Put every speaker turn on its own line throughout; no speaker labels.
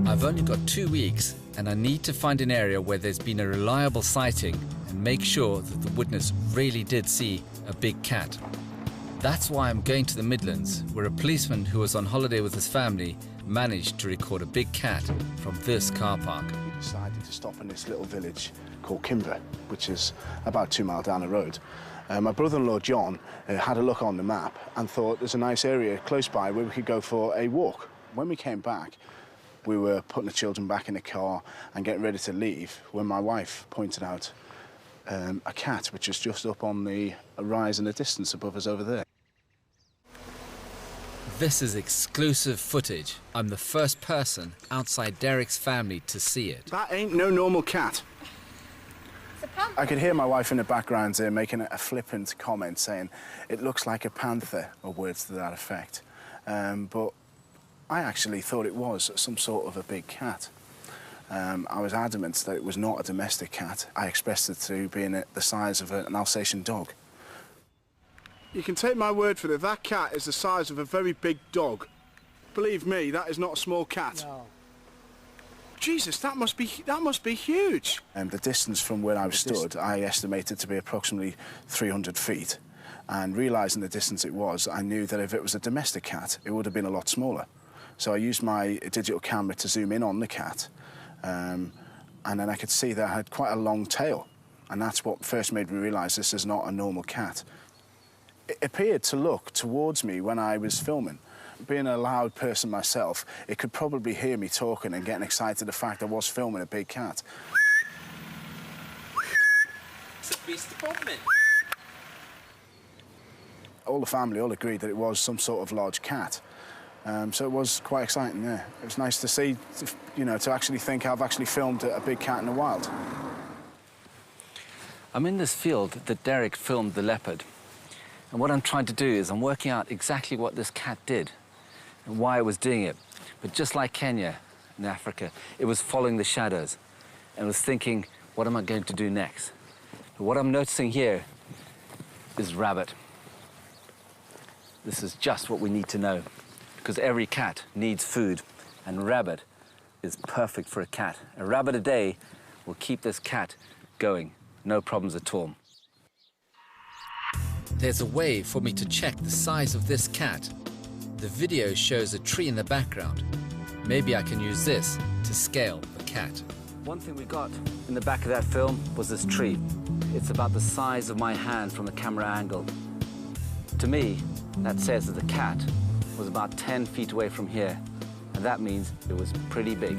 I've only got 2 weeks and I need to find an area where there's been a reliable sighting and make sure that the witness really did see a big cat. That's why I'm going to the Midlands, where a policeman who was on holiday with his family managed to record a big cat from this car park.
We decided to stop in this little village called Kimber, which is about 2 miles down the road. My brother-in-law John had a look on the map and thought there's a nice area close by where we could go for a walk. When we came back, we were putting the children back in the car and getting ready to leave when my wife pointed out a cat which is just up on the rise in the distance above us over there.
This is exclusive footage. I'm the first person outside Derek's family to see it.
That ain't no normal cat.
It's a panther.
I could hear my wife in the background making a flippant comment saying, it looks like a panther, or words to that effect. But I actually thought it was some sort of a big cat. I was adamant that it was not a domestic cat. I expressed it to being the size of an Alsatian dog. You can take my word for it, that cat is the size of a very big dog. Believe me, that is not a small cat.
No.
Jesus, that must be huge. The distance from where I was stood, I estimated to be approximately 300 feet. And realising the distance it was, I knew that if it was a domestic cat, it would have been a lot smaller. So I used my digital camera to zoom in on the cat, and then I could see that it had quite a long tail. And that's what first made me realise this is not a normal cat. It appeared to look towards me when I was filming. Being a loud person myself, it could probably hear me talking and getting excited the fact I was filming a big cat.
It's a beast of problem.
All the family all agreed that it was some sort of large cat. So it was quite exciting, yeah. It was nice to see, you know, to actually think I've actually filmed a big cat in the wild.
I'm in this field that Derek filmed the leopard. And what I'm trying to do is I'm working out exactly what this cat did and why it was doing it. But just like Kenya in Africa, it was following the shadows and was thinking, what am I going to do next? But what I'm noticing here is rabbit. This is just what we need to know, because every cat needs food, and rabbit is perfect for a cat. A rabbit a day will keep this cat going, no problems at all. There's a way for me to check the size of this cat. The video shows a tree in the background. Maybe I can use this to scale the cat. One thing we got in the back of that film was this tree. It's about the size of my hand from the camera angle. To me, that says that the cat was about 10 feet away from here, and that means it was pretty big.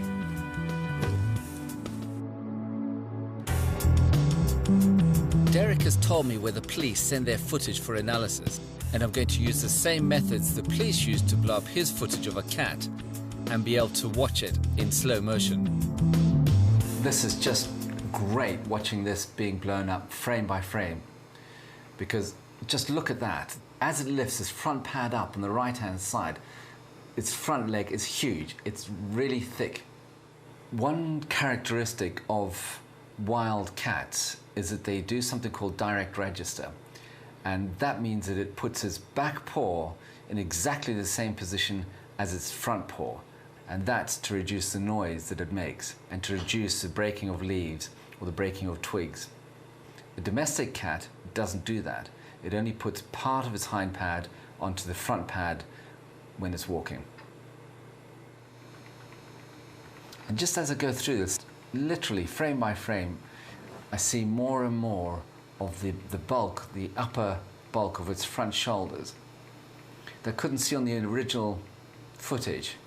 Derek has told me where the police send their footage for analysis, and I'm going to use the same methods the police used to blow up his footage of a cat and be able to watch it in slow motion. This is just great, watching this being blown up frame by frame, because just look at that. As it lifts its front pad up on the right-hand side, its front leg is huge. It's really thick. One characteristic of wild cats is that they do something called direct register, and that means that it puts its back paw in exactly the same position as its front paw, and that's to reduce the noise that it makes and to reduce the breaking of leaves or the breaking of twigs. The domestic cat doesn't do that. It only puts part of its hind pad onto the front pad when it's walking. And just as I go through this, literally frame by frame, I see more and more of the bulk, the upper bulk of its front shoulders that I couldn't see on the original footage.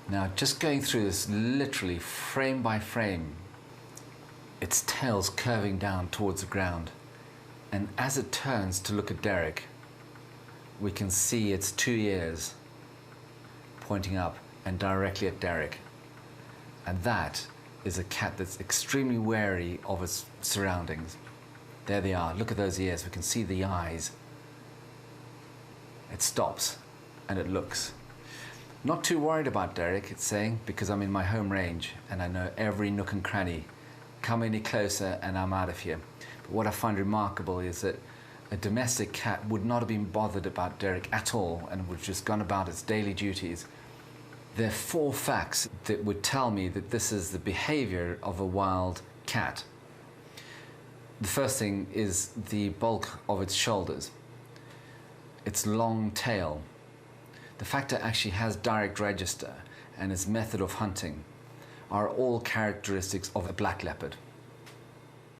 Now, just going through this literally frame by frame, its tail's curving down towards the ground. And as it turns to look at Derek, we can see its 2 ears pointing up and directly at Derek. And that is a cat that's extremely wary of its surroundings. There they are, look at those ears, we can see the eyes. It stops and it looks. Not too worried about Derek, it's saying, because I'm in my home range and I know every nook and cranny. Come any closer and I'm out of here. But what I find remarkable is that a domestic cat would not have been bothered about Derek at all and would have just gone about its daily duties. There are 4 facts that would tell me that this is the behavior of a wild cat. The first thing is the bulk of its shoulders, its long tail, the fact that it actually has direct register and its method of hunting are all characteristics of a black leopard.